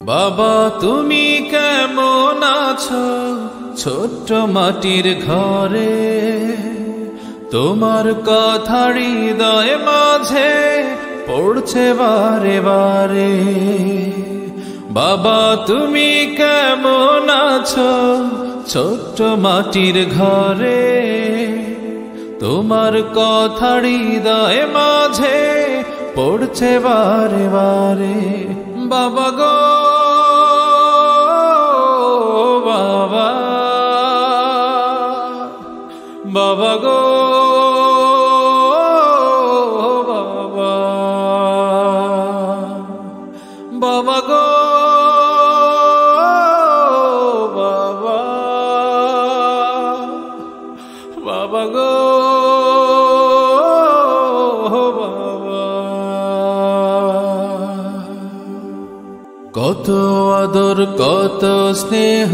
বাবা তুমি কেমন আছো ছোট্ট মাটির ঘরে, তোমার কথা হৃদয় মাঝে পড়ছে বারে বারে। বাবা তুমি কেমন আছো ছোট্ট মাটির ঘরে, তোমার কথা হৃদয় মাঝে পড়ছে বারে বারে। বাবা গো বাবা, বাবা গো বাবা, বাবা গো বাবা, বাবা গো বাবা। কত আদর কত স্নেহ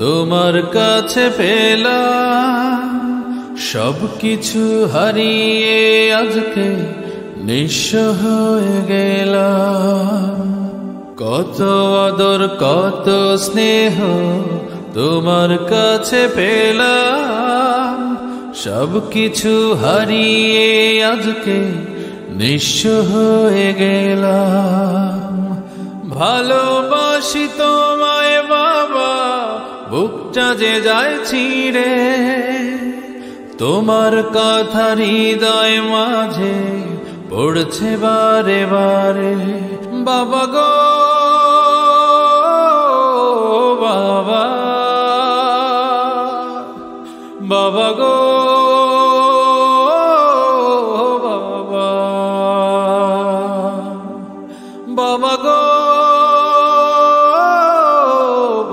তোমার কাছে পেলাম, সবকিছু হারিয়ে আজকে নিঃস্ব হয়ে গেলাম। কত আদর কত স্নেহ তোমার কাছে পেলাম, সবকিছু হারিয়ে আজকে নিঃস্ব হয়ে গেলাম। ভালোবাসি তোমায় বাবা, বুকটা যে যায় ছিঁড়ে, তোমার কথা হৃদয় মাঝে পড়ছে বারে বারে। বাবা গো বাবা, বাবা গো বাবা, বাবা গো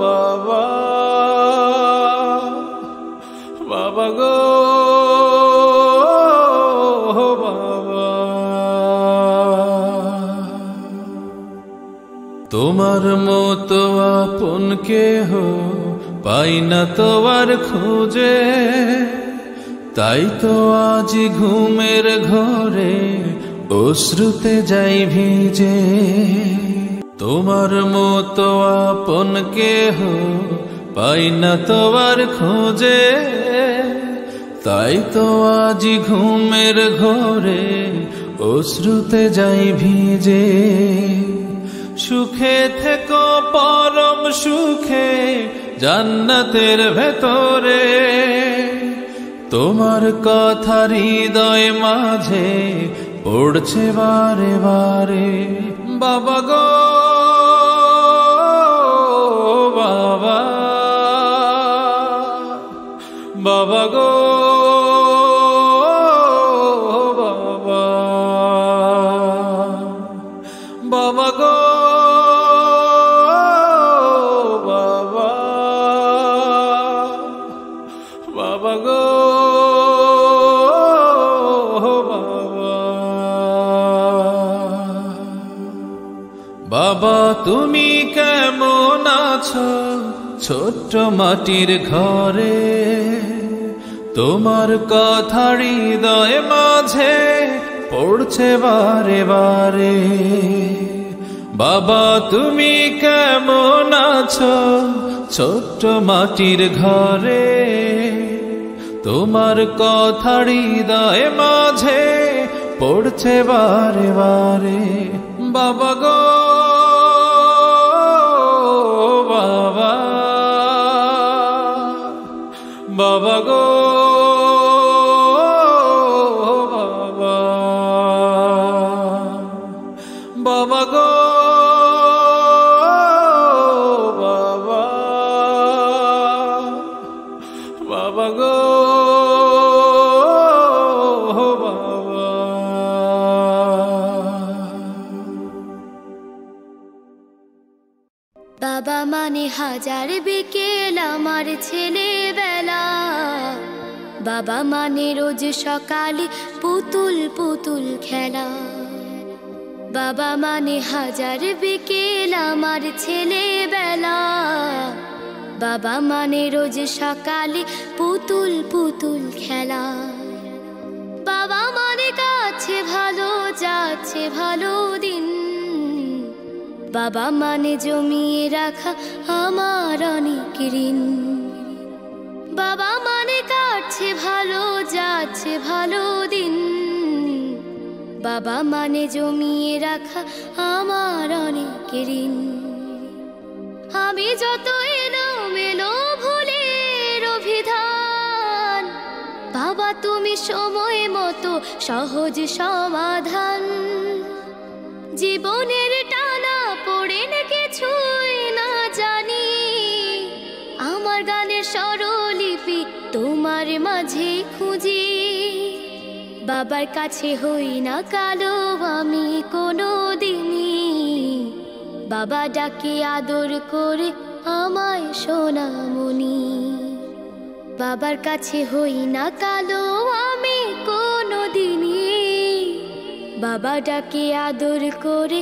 বাবা, বাবা গো বাবা। তোমার মতো আপন কেহ পাই না তো আর খুঁজে, তাই তো আজ ঘুমের ঘরে অশ্রুতে যাই ভিজে। তোমার মতো আপন কেহ পাই না তো আর খুঁজে, তাই তো আজ ঘুমের ঘরে অশ্রুতে যাই ভিজে। সুখে থেকো পরম সুখে জান্নাতের ভেতরে, তোমার কথা হৃদয় মাঝে পড়ছে বারে বারে। বাবা গো বাবা, বাবা গো বাবা, বাবা গো বাবা, বাবা গো বাবা। বাবা তুমি কেমন আছো ছোট্ট মাটির ঘরে, তোমার কথা হৃদয় মাঝে পড়ছে বারে বারে। বাবা তুমি কেমন আছো ছোট্ট মাটির ঘরে, তোমার কথা হৃদয় মাঝে পড়ছে বারে বারে। বাবা গো বাবা, বাবা গো বাবা, বাবা গো বাবা, বাবা গো বাবা। বাবা মানে হাজার বিকেল আমার ছেলেবেলা, বাবা মানে রোজ সকালে পুতুল পুতুল খেলা। বাবা মানে হাজার বিকেল আমার ছেলেবেলা, বাবা মানে রোজ সকালে পুতুল পুতুল খেলা। বাবা মানে কাছে ভালো যাচ্ছে ভালো দিন, বাবা মানে জমিয়ে রাখা আমার অনেক ঋণ। বাবা মানে কাটছে ভালো যাচ্ছে ভালো দিন, বাবা মানে জমিয়ে রাখা আমার অনেক ঋণ। আমি যত এলোমেলো ভুলের অভিধান, বাবা তুমি সময় মতো সহজ সমাধান। জীবনের টানা পড়ে না কিছুই না জানি, আমার গানের স্বরলিপি তোমার মাঝে খুঁজি। বাবার কাছে হই না কালো আমি কোনো দিনই, বাবা ডাকে আদর করে আমায় সোনামণি। বাবার কাছে হই না কালো আমি কোনো দিনই, বাবা ডাকে আদর করে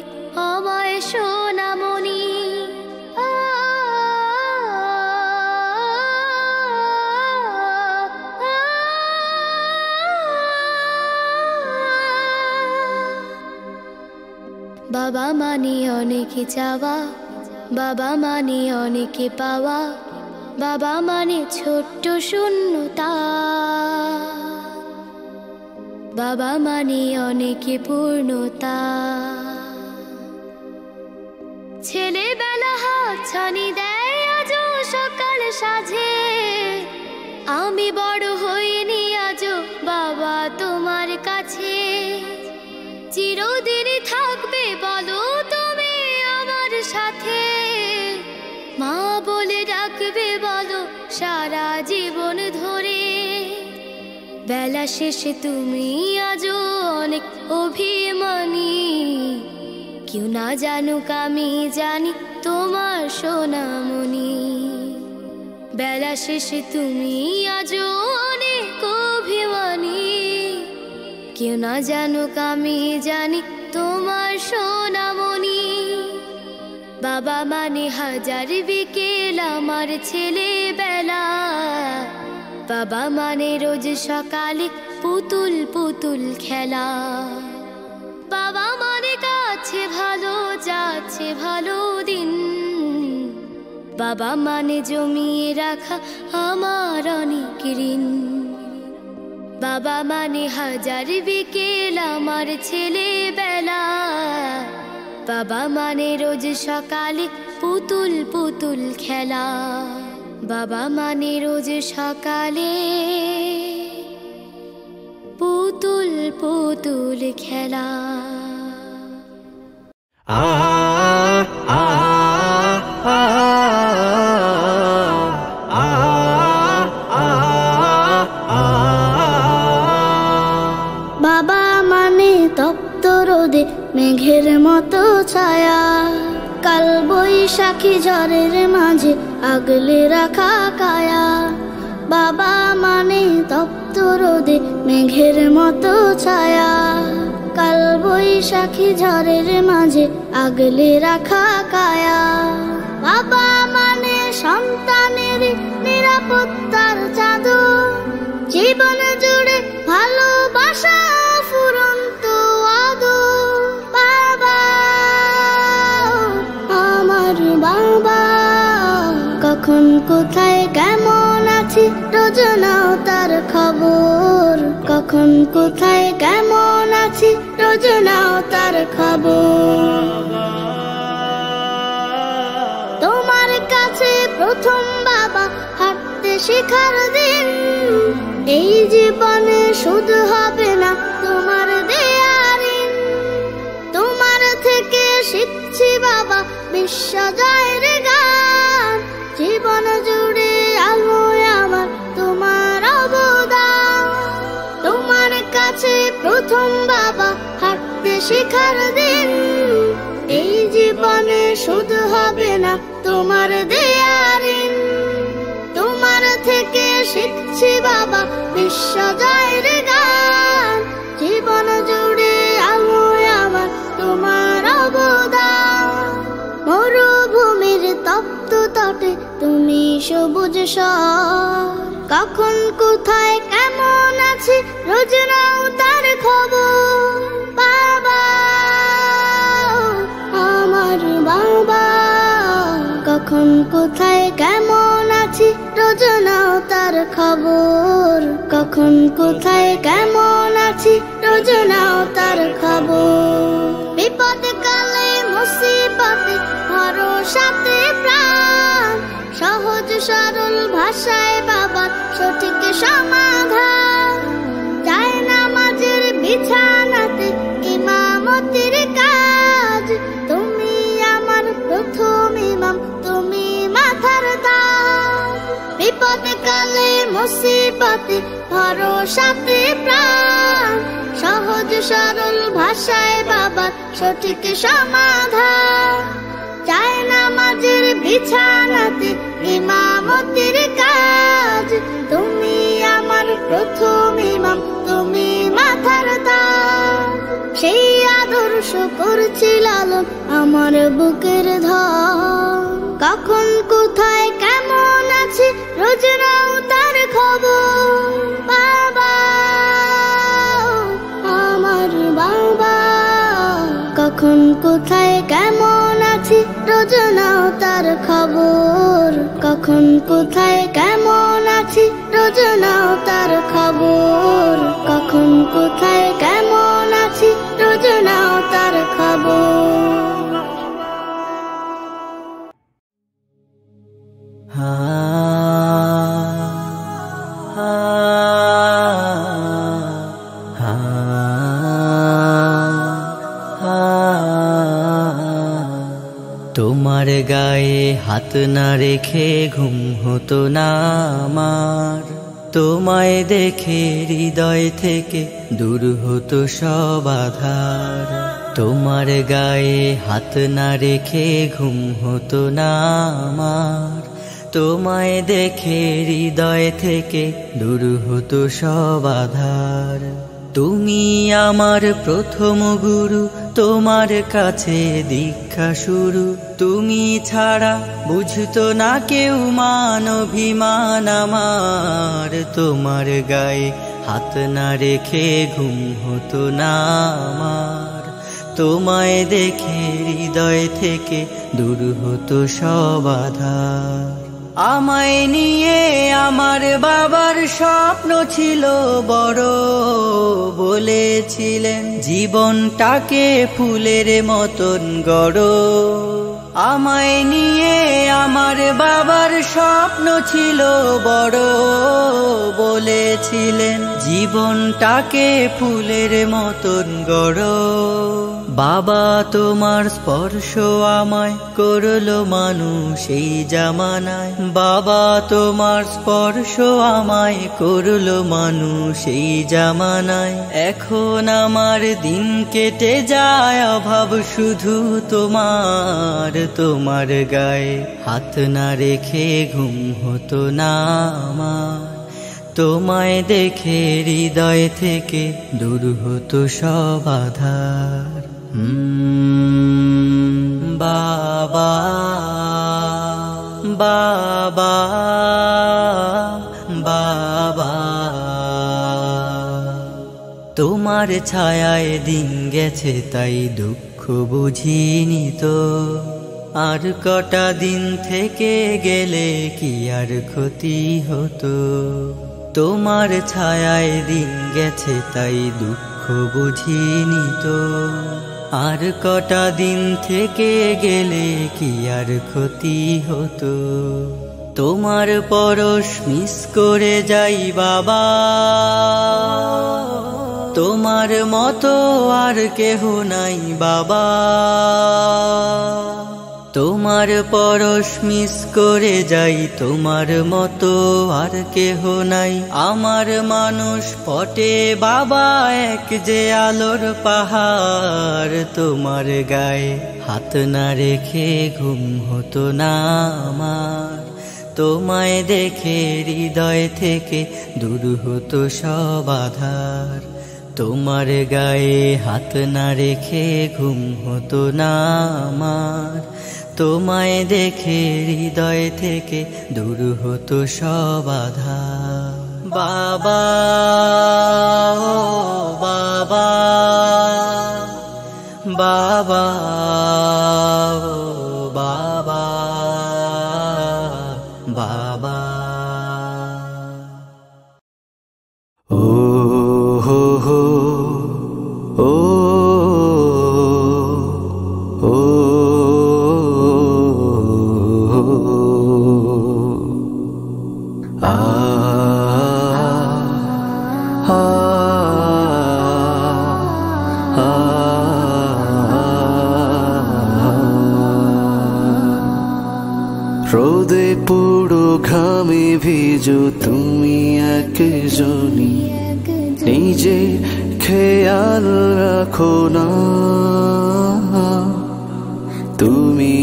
আমায় সোনামণি। বাবা মানে অনেকে চাওয়া, বাবা মানে অনেকে পাওয়া, বাবা মানে ছোট্ট শূন্যতা, বাবা মানে অনেকে পূর্ণতা। ছেলেবেলা হাতছানি দেয় আজও সকাল সাজে, আমি বড় হইনি আজও বাবা তোমার কাছে। চিরদিনই থাকবে বলো তুমি আমার সাথে, মা বলে ডাকবে বলো সারা জীবন ধরে। বেলা শেষে তুমি আজও অনেক অভিমানী, কেউ না জানুক আমি জানি তোমার সোনামণি। বেলা শেষে তুমি আজও অনেক অভিমানী, কেউ না জানুক আমি জানি তোমার সোনামণি। বাবা মানে হাজার বিকেল আমার ছেলেবেলা, বাবা মানে রোজ সকালে পুতুল পুতুল খেলা। বাবা মানে কাছে ভালো যাচ্ছে ভালো দিন, বাবা মানে জমিয়ে রাখা আমার অনেক ঋণ। বাবা মানে হাজার বিকেল আমার ছেলেবেলা, বাবা মানে রোজ সকালে পুতুল পুতুল খেলা। বাবা মানে রোজ সকালে পুতুল পুতুল খেলা। বাবা মানে তপ্ত রোদে মেঘের মতো ছায়া, কাল বৈশাখী ঝড়ের মাঝে আগলে রাখা কায়া। বাবা মানে তপ্ত রোদে মেঘের মতো ছায়া, কাল বৈশাখী ঝড়ের মাঝে আগলে রাখা কায়া। বাবা মানে সন্তানের নিরাপত্তার চাদর, জীবন জুড়ে ভালোবাসা ফুরন্ত আদর। বাবা আমার বাবা, কখন কোথায় কেমন আছি রোজ নাও তার খবর। কখন কোথায় কেমন আছি রোজ নাও তার খবর। তোমার কাছে প্রথম বাবা হাঁটতে শেখার দিন, এই জীবনে শুধু হবে না তোমার দেয়া ঋণ। তোমার থেকে শিখছি বাবা বিশ্ব জয়ের গান, জীবন জুড়ে আলোয় আমার তোমার অবদান। তোমার কাছে প্রথম বাবা হাঁটতে শেখার দিন, এই জীবনে শুধু হবে না তোমার দেয়া ঋণ। তোমার থেকে শিখছি বাবা বিশ্ব জয়ের গান, জীবন জুড়ে আলোয় আমার তোমার অবদান। মরুভূমির তপ্ত তটে তুমি সবুজ শহর, কখন কোথায় কেমন আছি রোজ নাও তার খবর। বাবা আমার বাবা। কখন কোথায় কেমন আছি রোজ নাও তার খবর। কখন কোথায় কেমন আছি রোজ নাও তার খবর। বিপদে কালে মুসিবতে ভরসাতে প্রাণ, সহজ সরল ভাষায় বাবা সঠিক সমাধান। যায় নামাজের বিছানাতে ইমামতির কাজ, তুমি আমার প্রথম ইমাম, তুমি মাথার তাজ। বিপদে কালে মুসিবতে ভরসাতে প্রাণ, সহজ সরল ভাষায় বাবা সঠিক সমাধান। যায় নামাজের বিছানাতে ইমামতির কাজ, তুমি আমার প্রথম ইমাম, তুমি মাথার তাজ। সেই আদর্শ করছি লালন আমার বুকের ধন। কখন কোথায় কেমন আছি রোজ নাও তার খবর। বাবা আমার বাবা, কখন কোথায় কেমন আছি রোজ নাও তার খবর। কখন কোথায় কেমন আছি রোজ নাও তার খবর। কখন কোথায় কেমন আছি রোজ নাও তার খবর। তোমার গায়ে হাত না রেখে ঘুম হতো না আমার, তোমায় দেখে হৃদয় থেকে দূর হতো সব আধার। তোমার গায়ে হাত না রেখে ঘুম হতো না আমার, তোমায় দেখে হৃদয় থেকে দূর হতো সব আধার। তুমি আমার প্রথম গুরু, তোমার কাছে দীক্ষা শুরু। তুমি ছাড়া বুঝতো না কেউ মান অভিমান আমার, তোমার গায়ে হাত না রেখে ঘুম হতো না আমার, তোমায় দেখে হৃদয় থেকে দূর হতো সব আধার। আমায় নিয়ে আমার বাবার স্বপ্ন ছিল বড়, বলেছিলেন জীবনটাকে ফুলের মতন গড়ো। আমায় নিয়ে আমার বাবার স্বপ্ন ছিল বড়, বলেছিলেন জীবনটাকে ফুলের মতন গড়ো। বাবা তোমার স্পর্শ আমায় করলো মানুষ এই জামানায়, বাবা তোমার স্পর্শ আমায় করলো মানুষ এই জামানায়। এখন আমার দিন কেটে যায় অভাব শুধু তোমার, তোমার গায়ে হাত না রেখে ঘুম হতো না আমার, তোমায় দেখে হৃদয় থেকে দূর হতো সব আধার। বাবা বাবা বাবা, তোমার ছায়ায় দিন গেছে তাই দুঃখ বুঝিনি তো, আর কটা দিন থেকে গেলে কি আর ক্ষতি হতো। তোমার ছায়ায় দিন গেছে তাই দুঃখ বুঝিনি তো, আর কটা দিন থেকে গেলে কি আর ক্ষতি হতো। তোমার পরশ মিস করে যাই বাবা, তোমার মতো আর কেহ নাই বাবা। তোমার পরশ মিস করে যাই, তোমার মতো আর কেহ নাই। আমার মানুষ পটে বাবা এক যে আলোর পাহাড়, তোমার গায়ে হাত না রেখে ঘুম হতো না আমার, তোমায় দেখে হৃদয় থেকে দূর হতো সব আধার। তোমার গায়ে হাত না রেখে ঘুম হতো না আমার, তোমায় দেখে হৃদয় থেকে দূর হতো সব আধার। বাবা ও বাবা, বাবা ও বাবা। বাবা। ও হো হো ও ও আ রোদে পুরো ঘামে ভিজো তুমি একজনই, নিজে খেয়াল রাখো না তুমি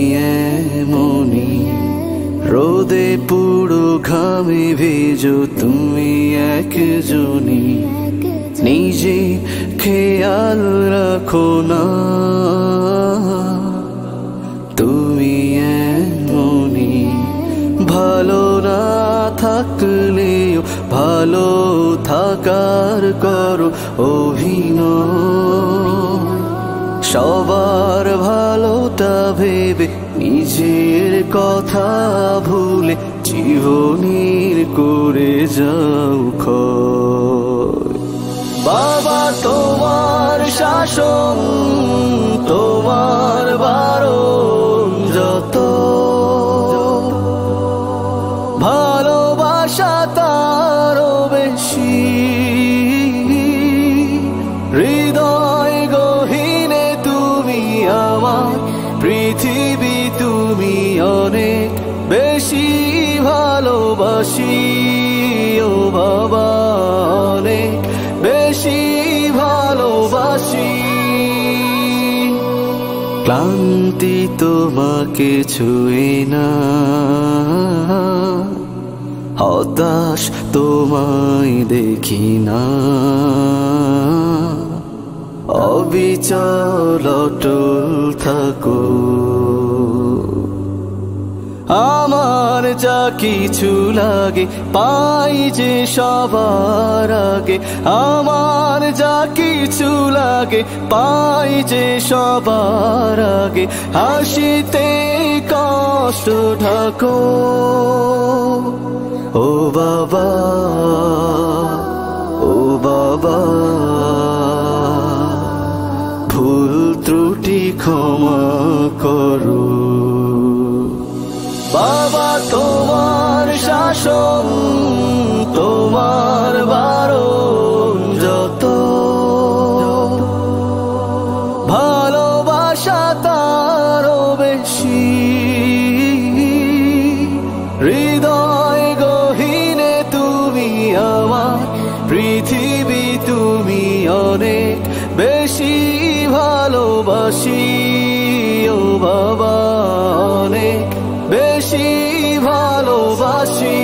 এমনই। রোদে পুরো ঘামে ভিজো তুমি একজনই, নিজে খেয়াল রাখো না তুমি এমনই। ভালো না থাকলেও ভালো থাকার করো অভিনয়, সবার ভালোটা ভেবে নিজের কথা ভুলে জীবনের করে যাও ক্ষয়। বাবা তোমার শাসন তোমার বারণ যত, ভালোবাসা তারও বেশি। হৃদয় গহীনে তুমি আমার, পৃথিবী তুমি অনেক বেশি ভালোবাসি। ও বাবা অনেক বেশি ভালোবাসি। ক্লান্তি তোমাকে ছুঁয়ে না, হতাশ তোমায় দেখি না, অবিচল অটল থাকো। আমার যা কিছু লাগে পাই যে সবার আগে, আমার যা কিছু লাগে পাই যে সবার আগে। হাসিতে কষ্ট ঢাকো ও বাবা, ও বাবা, ভুল ত্রুটি ক্ষমা করো। বাবা তোমার শাসন তোমার বারণ যত, ভালোবাসা তারও বেশি। হৃদয় গহীনে তুমি আমার, পৃথিবী তুমি অনেক বেশি ভালোবাসি। ও বাবা অনেক বেশি ভালোবাসি।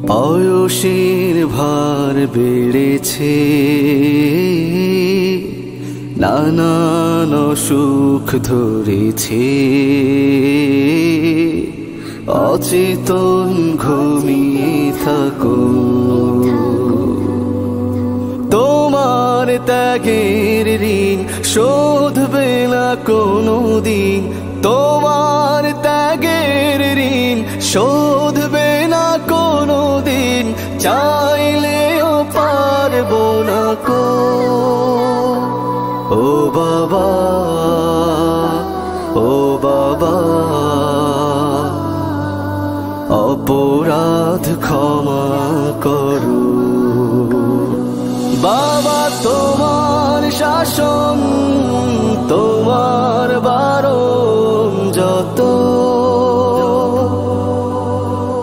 বয়সের ভার বেড়েছে, নানান অসুখ ধরেছে, অচেতন ঘুমিয়ে থাকো। তোমার ত্যাগের ঋণ শোধবে না কোনো দিন, তোমার ত্যাগের ঋণ শোধবে না কোনো দিন, চাইলেও পারবো না কো। ও বাবা, ও বাবা, অপরাধ ক্ষমা করো। বাবা তোমার শাসন তোমার বারণ যত,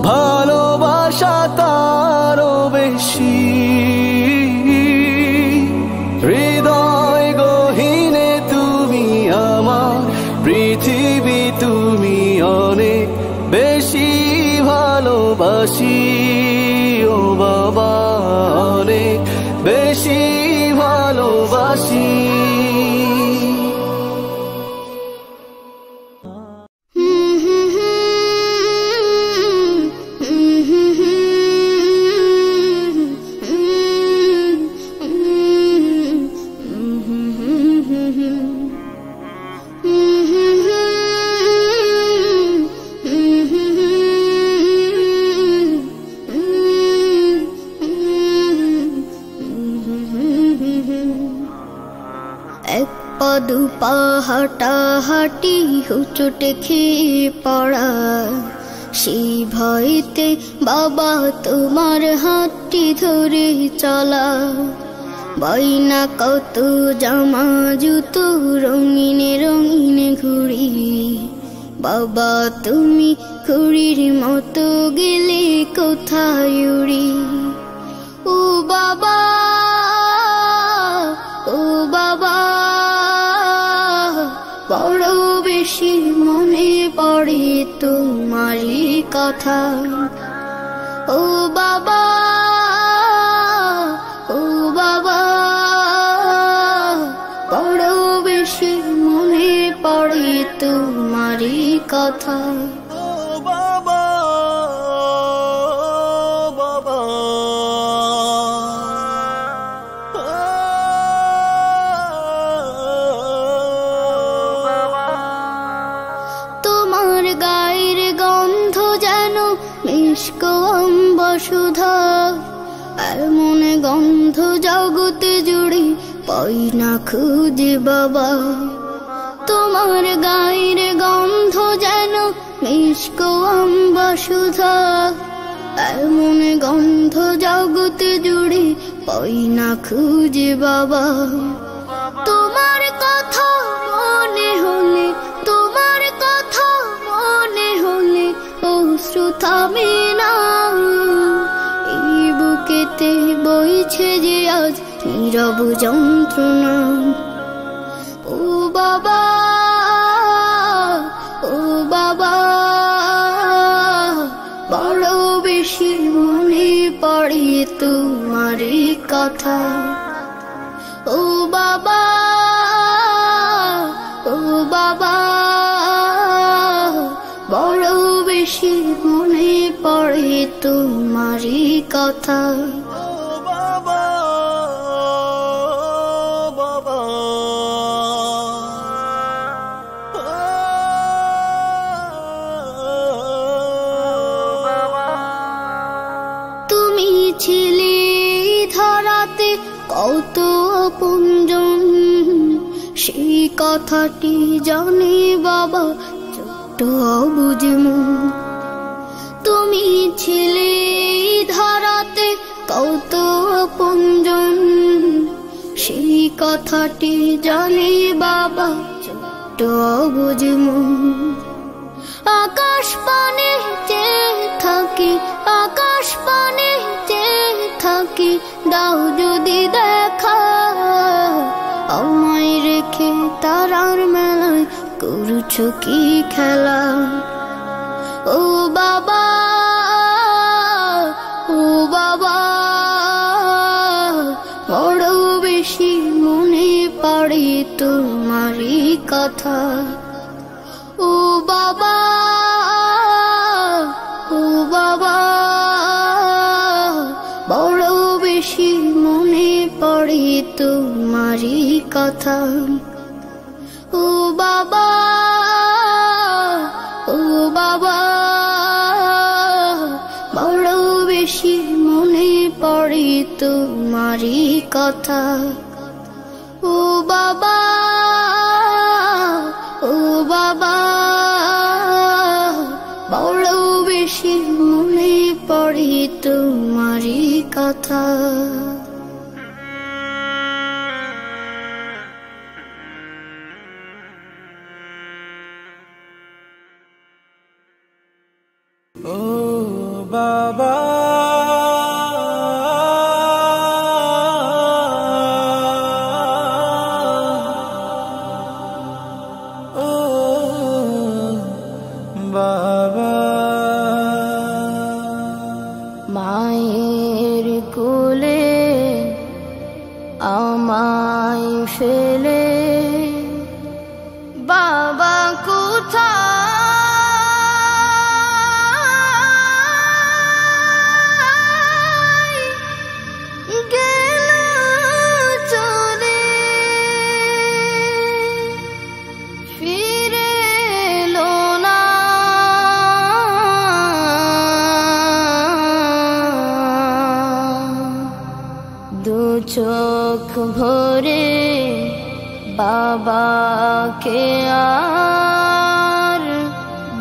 ভালোবাসা তারও বেশি। হৃদয় গহীনে তুমি আমার, পৃথিবী তুমি অনেক বেশি ভালোবাসি। ও বাবা অনেক বেশি ভালোবাসি। Mm-hmm. এক পা দুপা হাঁটাহাঁটি হুচট খেয়ে পড়া, সেই ভয়তে বাবা তোমার হাতটি ধরে চলা। বাইনা কত জামা জুতো রঙিন রঙিন ঘুড়ি, বাবা তুমি ঘুড়ির মতো গেলে কোথায় উড়ি। ও বাবা, ও বাবা, বড় বেশি মনে পড়ে তোমারই কথা। ও বাবা, ও বাবা, বড় বেশি মনে পড়ে তোমারই কথা। ও বাবা, বাবা, তোমার গায়ের গন্ধ যেন মিষ্ক অম্বসুধা, এমন গন্ধ জগতে জুড়ে পাই না খুঁজে বাবা। তোমার গায়ের গন্ধ যেন মিষ্ক অম্বসুধা, এমন গন্ধ জগতে জুড়ে পাই না খুঁজে বাবা। তোমার কথা মনে হলে, তোমার কথা মনে হলে অশ্রু থামে না। এই বুকেতে বইছে যে আজ নীরব যন্ত্রণা। ও বাবা, ও বাবা, বড় বেশি মনে পড়ে তোমারই কথা। ও বাবা, ও বাবা, বড় বেশি মনে পড়ে তোমারই কথা। ও বাবা, বাবা, তুমি ছিলে ধরাতে কত আপনজন, সেই কথাটি জানে বাবা ছোট্ট অবুঝ মন। তুমি ছিলে ধরাতে কত আপনজন, সেই কথাটি জানে বাবা ছোট্ট অবুঝ মন। আকাশ পানে চেয়ে থাকি, আকাশ পানে চেয়ে থাকি, দাও যদি দেখা। আমায় রেখে তারার মেলায় করছো কি খেলা। ও বাবা, ও বাবা, বড় বেশি মনে পড়ে তোমারই কথা। ও বাবা, ও বাবা, বড় বেশি মনে পড়ে তোমারই কথা। ও বাবা, ও বাবা, বড় বেশি মনে পড়ে তোমারই কথা। ও বাবা, ও বাবা, বড় বেশি মনে পড়ে তোমারই কথা। ও বাবা, ও বাবা, মায়ের কোলে আমায় ফেলে বাবা কোথায়, বাবাকে আর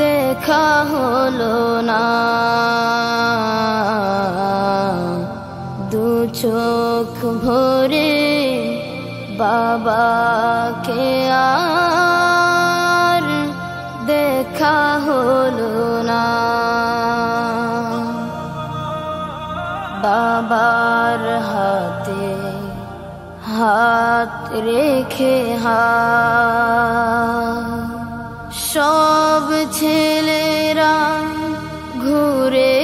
দেখা হলো না, দু চোখ ভরে বাবাকে আর দেখা হলো না। বাবার হাতে হাত রেখে সব ছেলেরা ঘুরে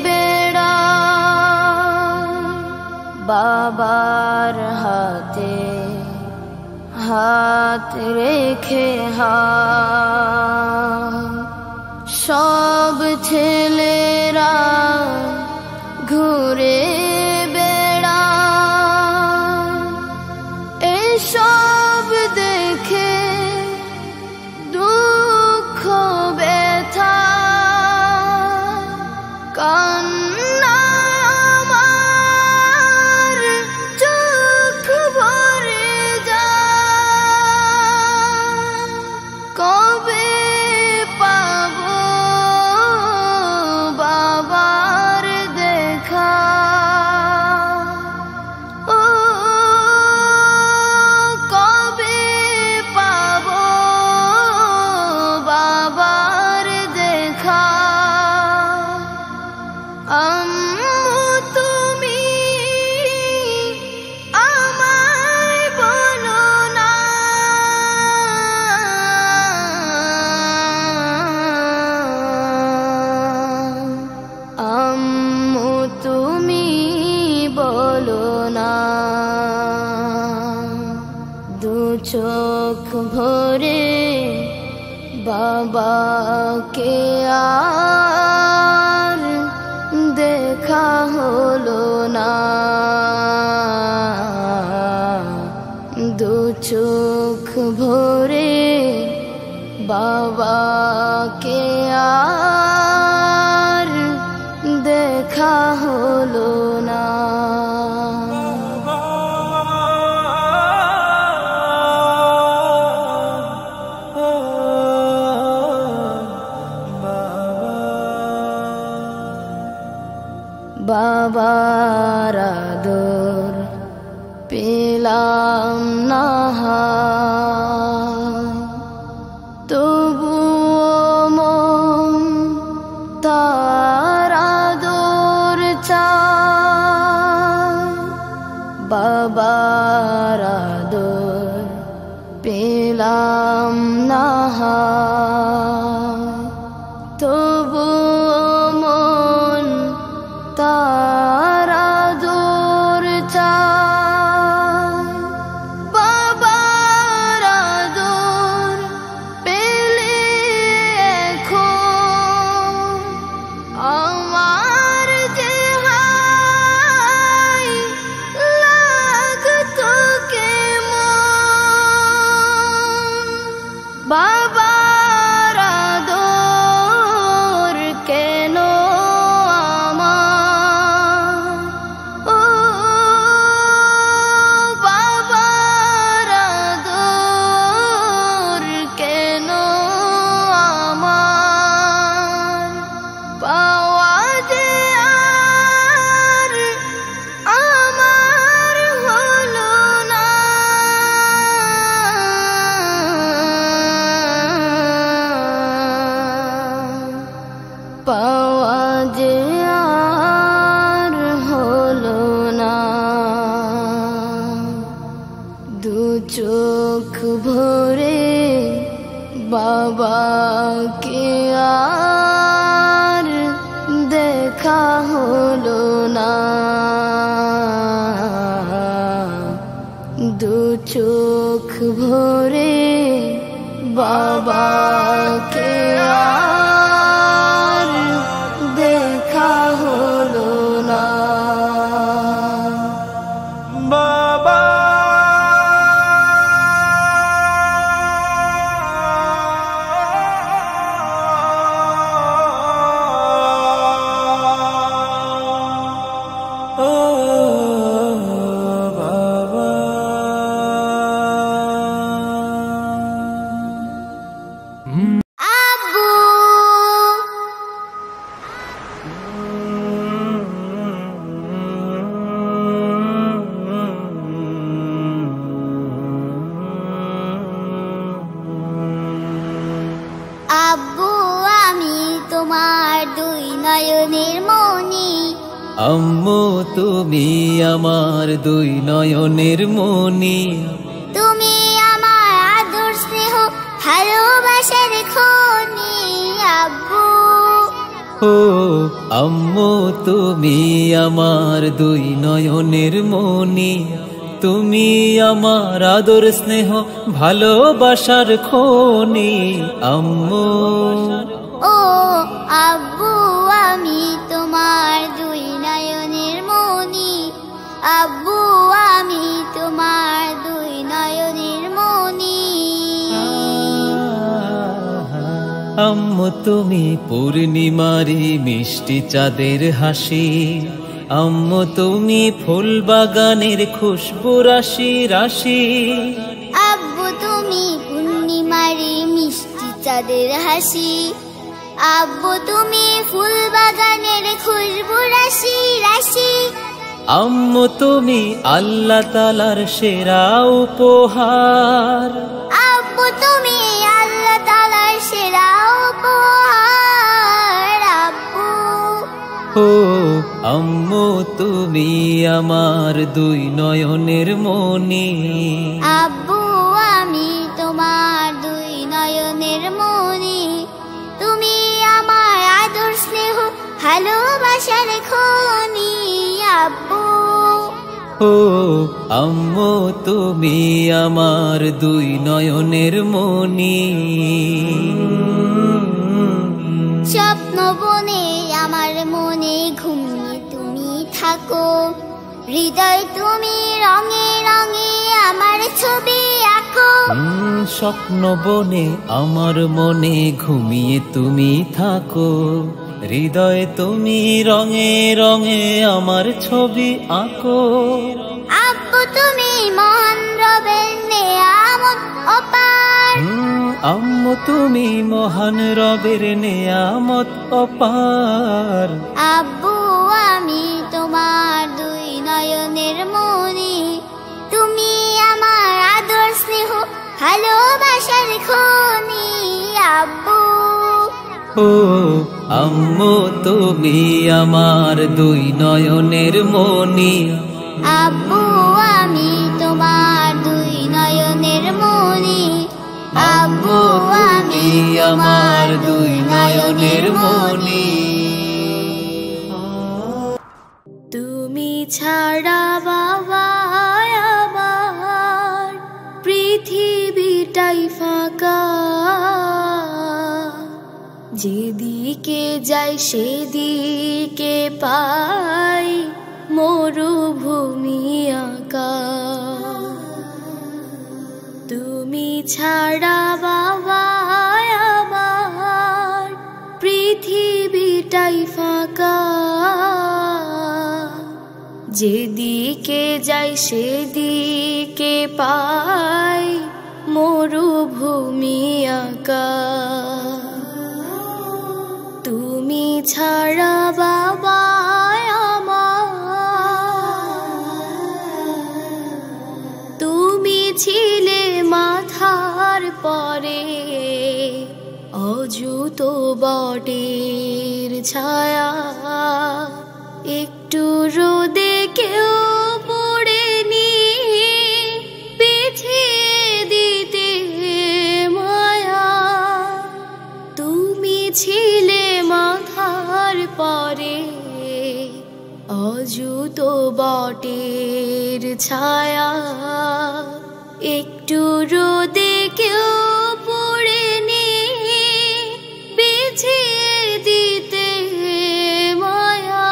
বেড়ায়, বাবার হাতে হাত রেখে সব ছেলেরা ঘুরে বেড়ায়। এসব দেখে দুঃখ ব্যথা কান্না আমার চোখ ভরে যায়। কবে পাবো বাবার দেখা, ও কবে পাবো বাবার দেখা। আম্মু তুমি আমায় বলো না, আম্মু তুমি বলো না, দু চোখ ভরে বাবাকে আর দেখা হলো না, দু চোখ ভরে বাবাকে আর দেখা হলো না। বাবার আদর পেলাম না, তবুও মন তার আদর চায়। বাবার আদর পেলাম না, তবুও মন তার আদর চায়। বাবার আদর পেলে এখন আমার যে হায় লাগতো কেমন। বাবার আদর কেন পাওয়া যে আর হলো না, দু চোখ ভরে বাবাকে আর দেখা হলো না, দু চোখ ভরে বাবাকে আর দেখা হলো না। বাবা ও বাবা আম্মু তুমি আমার দুই নয়নের মনি, তুমি আমার আদর স্নেহ ভালোবাসার খনি আব্বু। ও আম্মু তুমি আমার দুই নয়নের মনি, তুমি আমার আদর স্নেহ ভালোবাসার খনি আম্মু। ও আব্বু আমি তোমার দুই নয়নের মনি, আব্বু আমি তোমার দুই নয়নের মনি। আম্মু তুমি পূর্ণিমারি মিষ্টি চাঁদের হাসি, আম্মু তুমি ফুল বাগানের খুশবু রাশি রাশি। আব্বু তুমি পূর্ণিমারি মিষ্টি চাঁদের হাসি, আব্বু তুমি ফুল বাগানের খুশবু রাশি রাশি। আম্মু তুমি আল্লাহ তাআলার সেরা উপহার, আব্বু তুমি আল্লাহ তাআলার সেরা উপহার আব্বু। ও আম্মু তুমি আমার দুই নয়নের মনি, আব্বু আমি তোমার দুই নয়নের মনি, তুমি আমার আদর স্নেহ ভালোবাসার খনি আব্বু। ও আম্মু তুমি আমার দুই নয়নের মনি। স্বপ্ন বনে আমার মনে ঘুমিয়ে তুমি থাকো, হৃদয় তুমি রঙে রঙে আমার ছবি আঁকো। স্বপ্ন বনে আমার মনে ঘুমিয়ে তুমি থাকো, হৃদয়ে তুমি রঙে রঙে আমার ছবি আঁকো। আব্বু তুমি মহান রবের নেয়ামত অপার, আম্মু তুমি মহান রবের নেয়ামত অপার। আব্বু আমি তোমার দুই নয়নের মনি, তুমি আমার আদর স্নেহ ভালোবাসার খনি আব্বু। ও আম্মু তুমি আমার দুই নয়নের মনি, আব্বু আমি তোমার দুই নয়নের মনি, আব্বু আমি আমার দুই নয়নের মনি। তুমি ছাড়া বাবা আমার পৃথিবীটাই ফাঁকা, যেদিকে যাই সেদিকে পাই মরুভূমি আঁকা। তুমি ছাড়া বাবা আমার পৃথিবীটাই ফাঁকা, যেদিকে যাই সেদিকে পাই মরুভূমি আঁকা। তুমি ছাড়া বাবা তুমি ছিলে মাথার পরে অযুত বটের ছায়া, একটু রোদে কেউ পড়েনি পিছিয়ে দিতে মায়া। তুমি ছিলে মাথার পরে অযুত বটের ছায়া, একটু রোদে কেউ পড়েনি পিছিয়ে দিতে মায়া।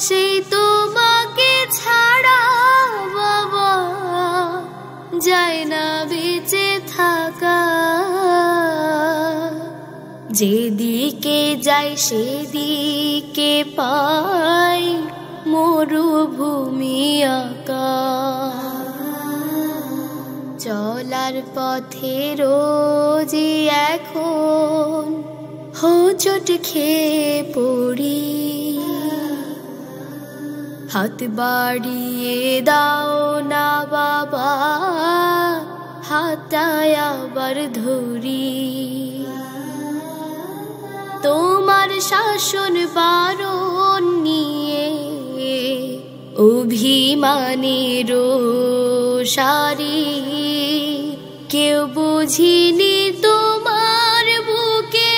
সেই তোমাকে ছাড়া বাবা যায় না বেঁচে থাকা, যেদিকে যাই সেদিকে পাই মরুভূমি আঁকা। চলার পথে রোজই এখন হোঁচট খেয়ে পড়ি, হাত বাড়িয়ে দাও না বাবা হাতটায় আবার ধরি। তোমার শাসন বারণ নিয়ে অভিমানের সারি কেউ বুঝিনি তোমার বুকে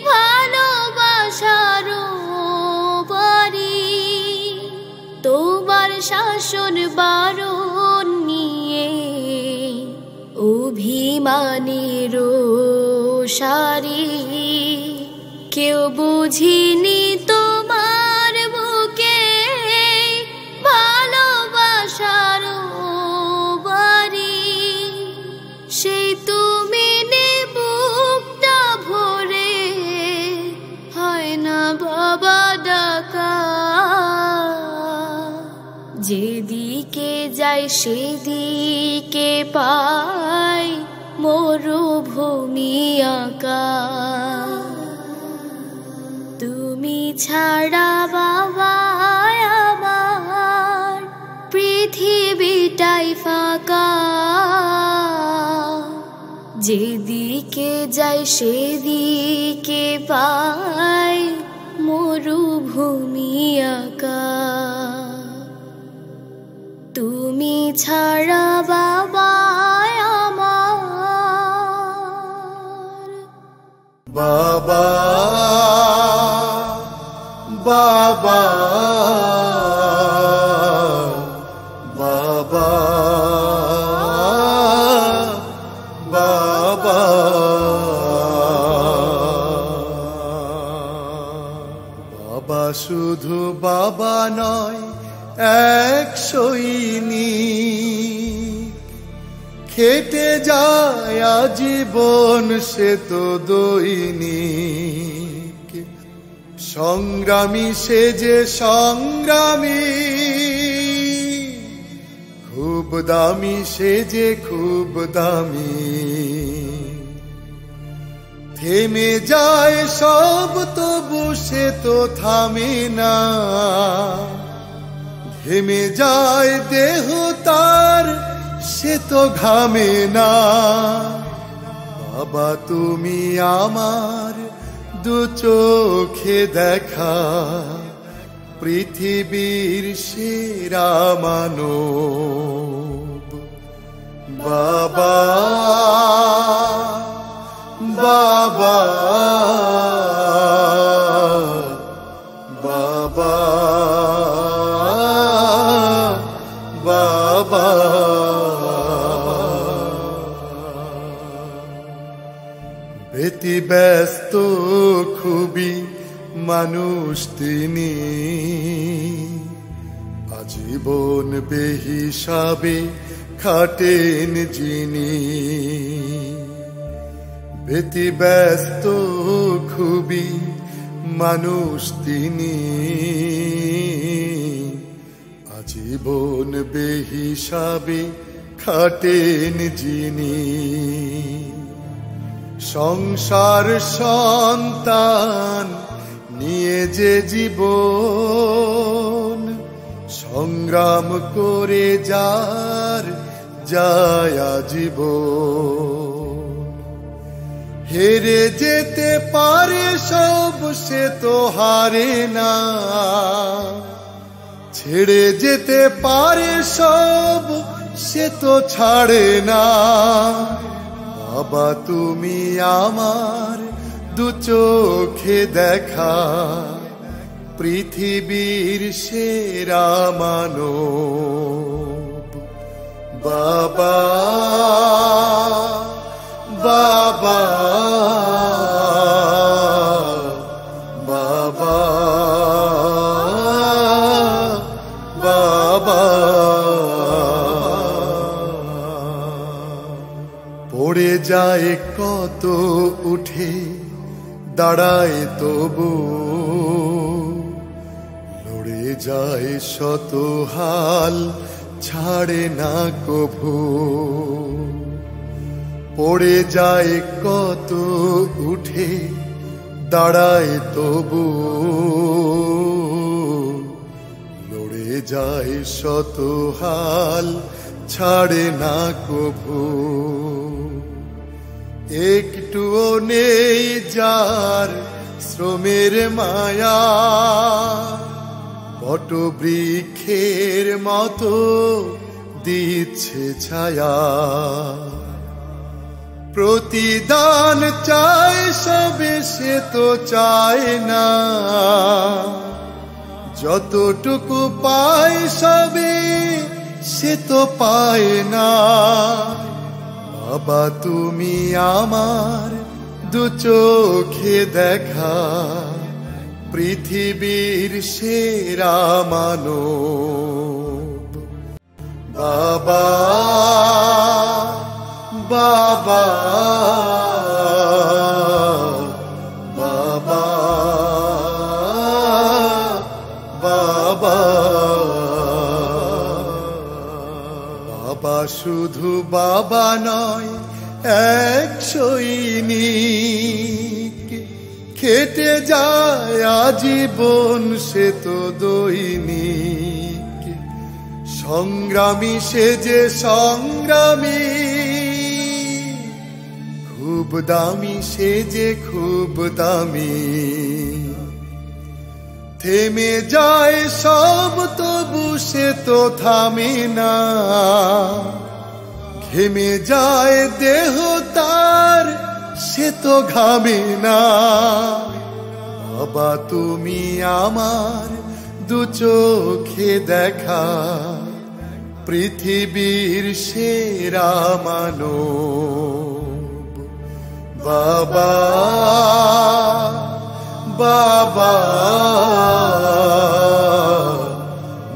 ভালোবাসার বাড়ি তোমার শাসন বারণ নিয়ে অভিমানের সারি কেউ বুঝিনি তোমার বুকে ভালোবাসার বাড়ি সেই তুমি নে বুকটা ভরে হয় না বাবা ডাকা যেদিকে যাই সেদিকে পাই মরুভূমি আঁকা তুমি ছাড়া বাবা আমার পৃথিবীটাই ফাঁকা যেদিকে যাই সেদিকে পাই মরুভূমি আঁকা তুমি ছাড়া বাবা আমার বাবা বাবা বাবা বাবা বাবা শুধু বাবা নয় এক সৈনিক খেটে যায় আজীবন সে তো দৈনিক সংগ্রামী সে যে সংগ্রামী খুব দামি সে যে খুব দামি থেমে যায় সব তবু সে তো থামে না থেমে যায় দেহ তার সে তো ঘামে না বাবা তুমি আমার দু চোখে দেখা পৃথিবীর সেরা মানব বাবা বাবা বাবা বাবা ব্যতিব্যস্ত খুবই মানুষ তিনি আজীবন বেহিসাবে খাটেন যিনি ব্যতিব্যস্ত খুবই মানুষ তিনি আজীবন বেহিসাবে খাটেন যিনি সংসার সন্তান নিয়ে যে জীবন সংগ্রাম করে যার যায় জীবন হেরে যেতে পারে সব সে তো হারে না ছেড়ে যেতে পারে সব সে তো ছাড়ে না বাবা তুমি আমার দু চোখে দেখা পৃথিবীর সেরা মানব বাবা বাবা বাবা বাবা পড়ে যায় কত উঠে দাঁড়ায় তবু লড়ে যায় শত হাল ছাড়ে না কভু পড়ে যায় কত উঠে দাঁড়ায় তবু লড়ে যায় শত হাল ছাড়ে না কভু একটুও নেই যার শ্রমের মায়া বটবৃক্ষের মতো দিচ্ছে ছায়া, প্রতিদান চায় সবে সে তো চায় না, যতটুকু পায় সবে সে তো পায় না। বাবা তুমি আমার দু চোখে দেখা পৃথিবীর সেরা মানব। বাবা বাবা বাবা বাবা বাবা শুধু বাবা নয়, এক সৈনিক, খেটে যায় আজীবন সে তো দৈনিক। সংগ্রামী সে যে সংগ্রামী, খুব দামি সে যে খুব দামি। থেমে যায় সব তবু সে তো থামে না, ঘেমে যায় দেহ তার সে তো ঘামে না। বাবা তুমি আমার দু চোখে দেখা পৃথিবীর সেরা মানব। বাবা বাবা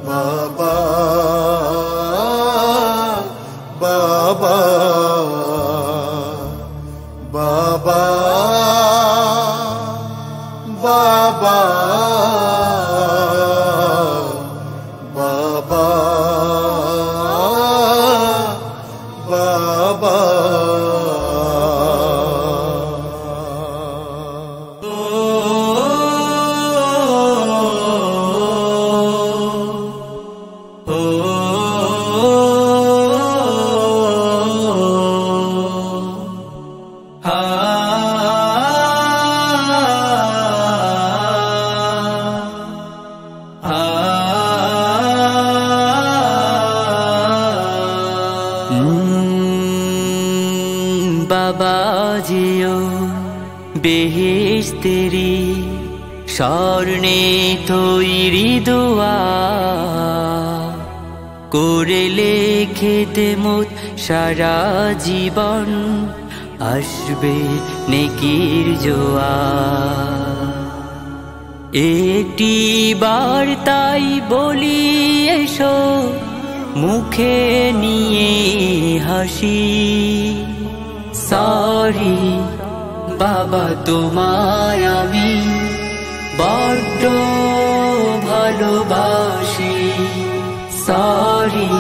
বাবা বাবা বাবা বাবা বাবা বাবা। বাবাজিও বেহেশতেরি স্বর্ণে তৈরি দোয়া করে লেখেতে মোত সারা জীবন আসবে নেকির জোয়ার। একটি বার তাই বলি এসো মুখে নিয়ে হাসি, সরি বাবা তোমায় আমি বড্ড ভালোবাসি। সরি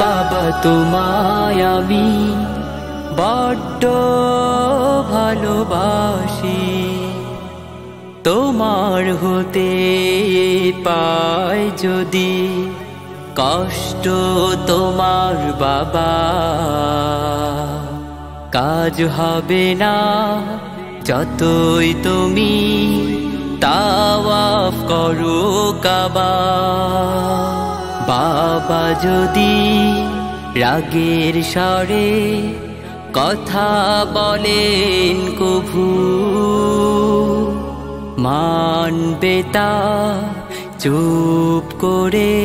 বাবা তোমায় আমি বড্ড ভালোবাসি। তোমার হতে পায় যদি কষ্ট তোমার বাবা, কাজ হবে না যতই তুমি তাওয়াফ করো কাবা। বাবা যদি রাগের স্বরে কথা বলেন কভু, মানবে তা চুপ করে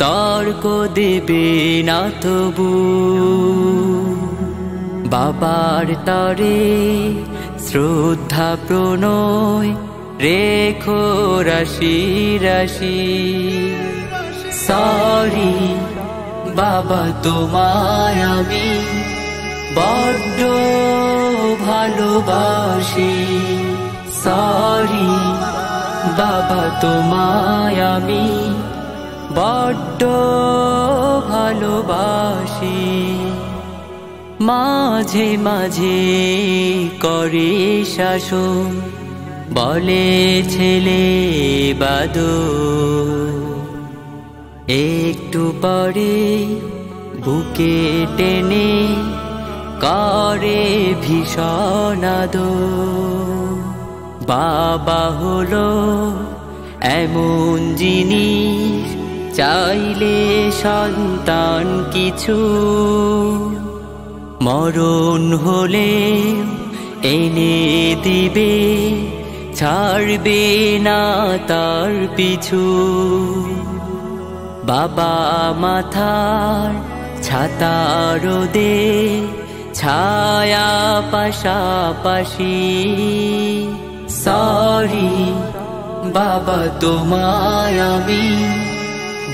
তর্ক দেবে না তবু। বাবার তরে শ্রদ্ধা প্রণয় রেখো রাশি রাশি। সরি বাবা তোমায় আমি বড্ড ভালোবাসি। সরি বাবা তোমায় আমি বড্ড ভালোবাসি। মাঝে মাঝে করে শাসন বলে ছেলে বাদো, একটু পরে বুকে টেনে করে ভীষণ আদর। বাবা হলো এমন জিনিস চাইলে সন্তান কিছু মরণ হলে এনে দিবে, ছাড়বে না তার পিছু। বাবা মাথার ছাতা রোদে ছায়া পাশাপাশি। সরি বাবা তোমায় আমি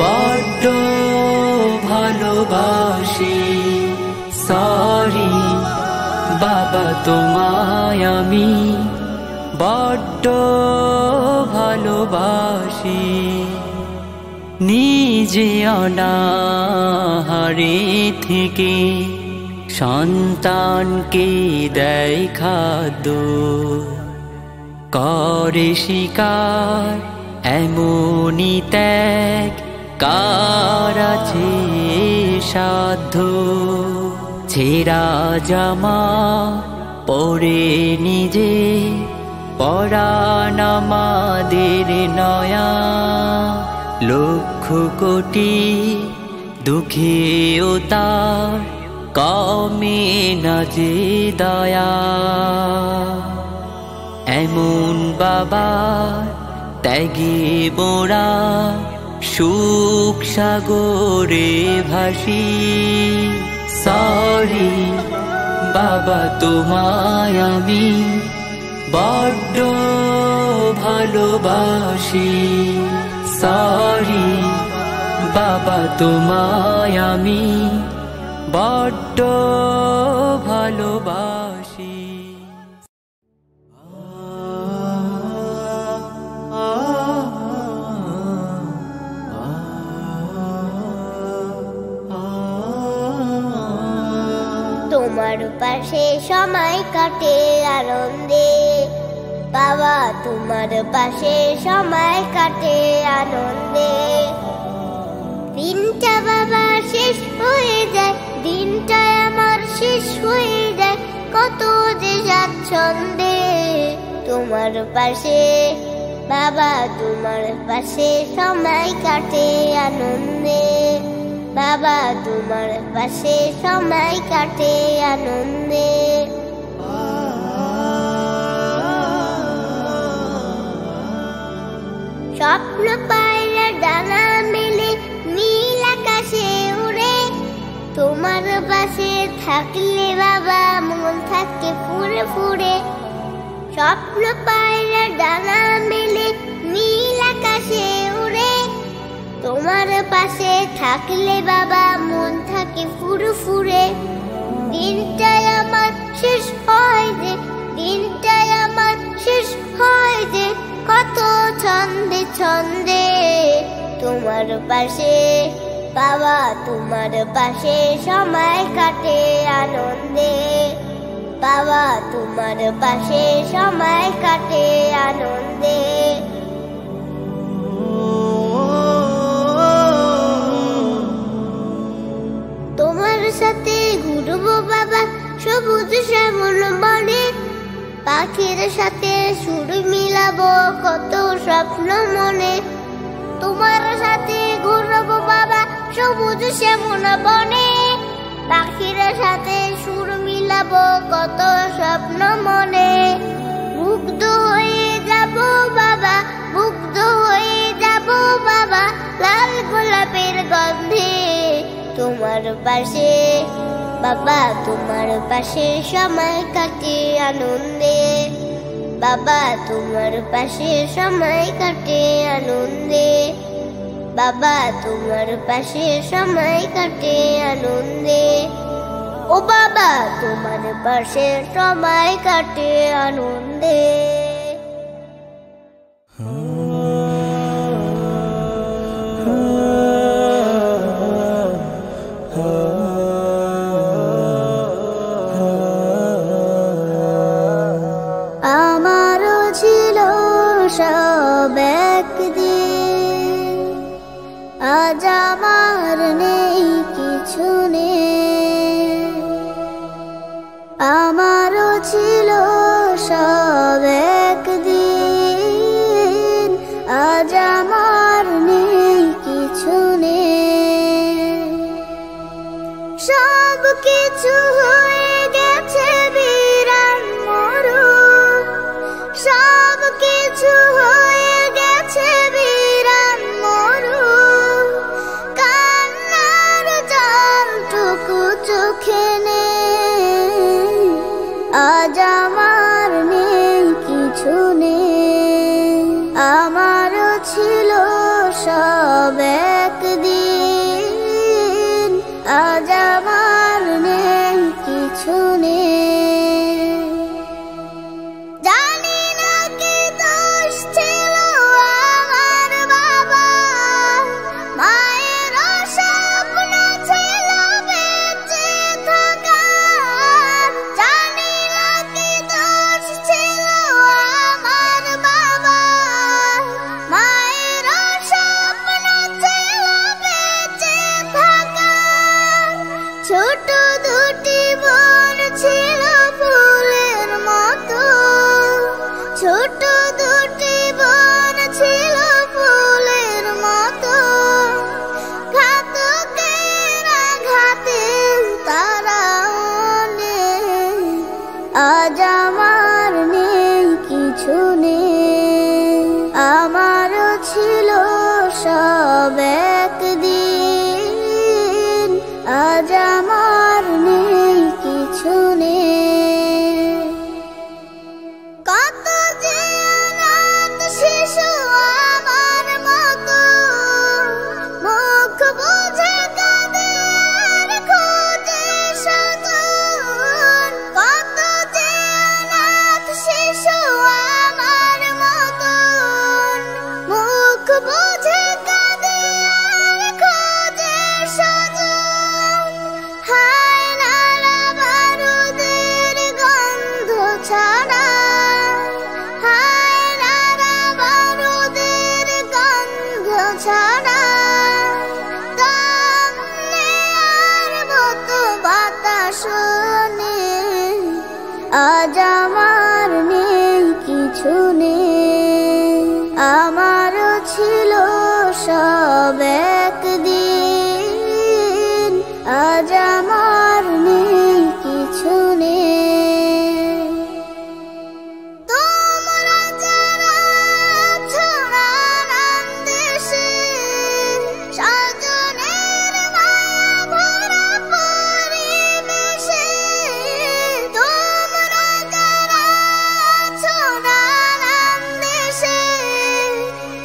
বড্ড ভালোবাসি। সরি বাবা তোমায় আমি বড্ড ভালোবাসি। নিজে অনাহারে থেকে সন্তানকে দেয় খাদ্য, করে শিকার এমনই ত্যাগ কার আছে সাধ্য। ছেঁড়া জামা পরে নিজে পরাণ আমাদের নয়া, লক্ষ কোটি দুঃখেও তার কমে না যে দয়া। এমন বাবার ত্যাগে মোরা সুখ সাগরে ভাসি। সরি বাবা তোমায় আমি বড্ড ভালোবাসি। সরি বাবা তোমায় আমি বড্ড ভালোবাসি। তোমার পাশে সময় কাটে আনন্দে বাবা, তোমার পাশে সময় কাটে আনন্দে। দিনটা বাবা শেষ হয়ে যায়, দিনটা আমার শেষ হয়ে যায়, কত যে স্বাচ্ছন্দে। তোমার পাশে বাবা, তোমার পাশে সময় কাটে আনন্দে বাবা, তোমার পাশে সময় কাটে আনন্দে। স্বপ্ন পায়রা ডানা মেলে নীল আকাশে উড়ে, তোমার পাশে থাকলে বাবা মন থাকে ফুরে ফুরে। স্বপ্ন পায়রা ডানা মেলে নীল আকাশে উড়ে, তোমার পাশে থাকলে বাবা মন থাকে ফুরে ফুরে। দিনটাই আমার শেষ হয় যে, দিনটাই আমার শেষ হয় যে, কত ছন্দে ছন্দে। তোমার পাশে বাবা, তোমার পাশে সময় কাটে আনন্দে বাবা, তোমার পাশে সময় কাটে আনন্দে। তোমার সাথে ঘুরবো বাবা সবুজ শ্যামল বনে, পাখির সাথে সুর মিলাবো কত স্বপ্ন মনে। তোমার সাথে ঘুরবো বাবা সবুজ শ্যামল বনে, পাখির সাথে সুর মিলাবো কত স্বপ্ন মনে। মুগ্ধ হয়ে যাব বাবা, মুগ্ধ হয়ে যাব বাবা, লাল গোলাপের গন্ধে। তোমার পাশে বাবা, তোমার পাশে সময় কাটে আনন্দে বাবা, তোমার পাশে সময় কাটে আনন্দে বাবা, তোমার পাশে সময় কাটে আনন্দে। ও বাবা, তোমার পাশে সময় কাটে আনন্দে। আমারও ছিল সব একদিন, আজ আমার নেই কিছু নেই। আমারও ছিল সব একদিন, আজ আজ আমার নেই কিছু নেই, আমারও ছিল সব একদিন, আজ আমার নেই কিছু নেই। জানি না কি দোষ ছিল আমার বাবা, মায়ের স্বপ্ন ছিল বেঁচে থাকা। জানি না কি দোষ ছিল আমার বাবা, মায়ের স্বপ্ন ছিল বেঁচে থাকা। ছোট দুটি বোন ছিল ফুলের মতো, ছোট দুটি বোন ছিল ফুলের মতো, ঘাতকের আঘাতে তারা নেই, আজ আমার নেই কিছু নেই, আমারও ছিল সব একদিন, আজ আমার নেই কিছু নেই। কত যে অনাথ শিশু আমার মতো, মুখ বুজে কাঁদে আর খোঁজে স্বজন। কত যে অনাথ শিশু আমার মতো, মুখ বুজে কাঁদে আর খোঁজে স্বজন। হায় নারা বারুদের গন্ধ ছাড়া, হায় নারা বারুদের গন্ধ ছাড়া, দম নেয়ার মতো বাতাস নেই, আজ আমার নেই কিছু নেই, আমারও ছিল সব একদিন, আজ আমার নেই কিছু নেই। তোমরা যারা আছো নানান দেশে, স্বজনের মায়া ভরা পরিবেশে, তোমরা যারা আছো নানান দেশে,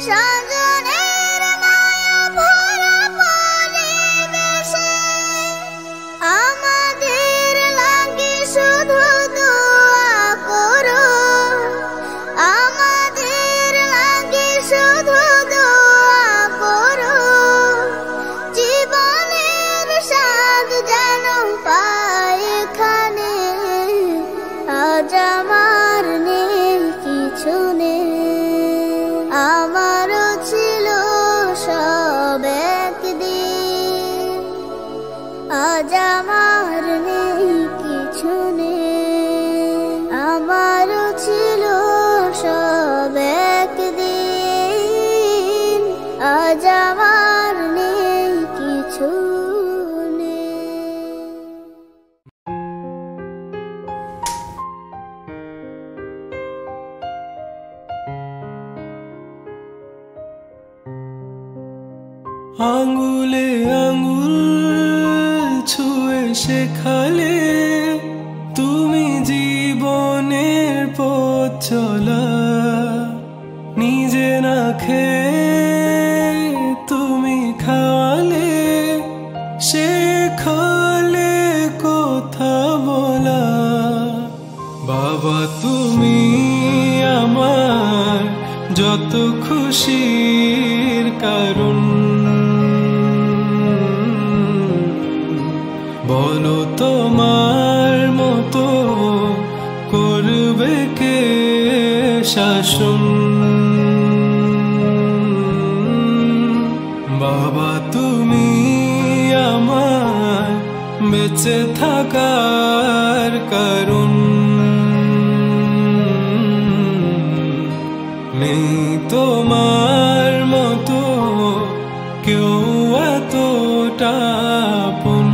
স্বজনের মায়া ভরা পরিবেশে, আমাদের লাগে শুধু দোয়া করো, আমাদের লাগে শুধু দোয়া করো, জীবনের স্বাদ যেন পায় এখানে, আজ আমার নেই কিছু নেই, আমারও ছিল সব একদিন, আজ আমার নেই কিছু নেই, আমারও ছিল সব একদিন, আজ আমার নেই কিছু নেই। আঙ্গুলে আঙ্গুল ছুঁয়ে শেখালে তুমি জীবনের পথ চলা, নিজে না খেয়ে তুমি খাওয়ালে, শেখালে কথা বলা। বাবা তুমি আমার যত খুশির কারণ, বলো তোমার মতো করবে কে শাসন। বাবা তুমি আমার বেঁচে থাকার কারণ, নেই তোমার মতো কেউ এতটা আপন।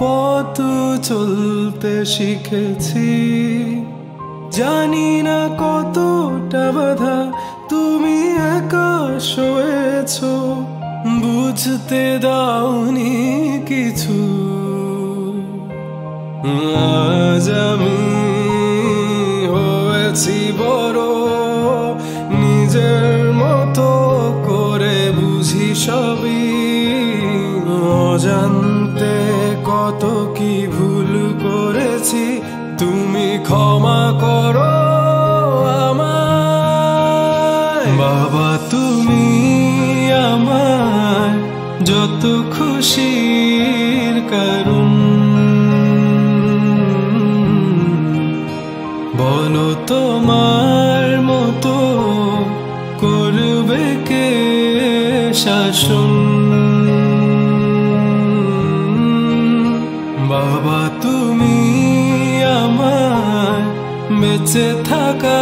পথ চলতে শিখেছি, জানি না কতটা বাধা তুমি একা সয়েছো, বুঝতে দাওনি কিছু। আজ আমি হয়েছি বড়, নিজের মতো করে বুঝি সবই, অজান্তে কত কি ভুল করেছি, তুমি ক্ষমা করো আমায়। বাবা তুমি আমার যত খুশির কারণ, বলো তোমার মতো করবে কে শাসন। বাবা তুমি আমার বেঁচে থাকা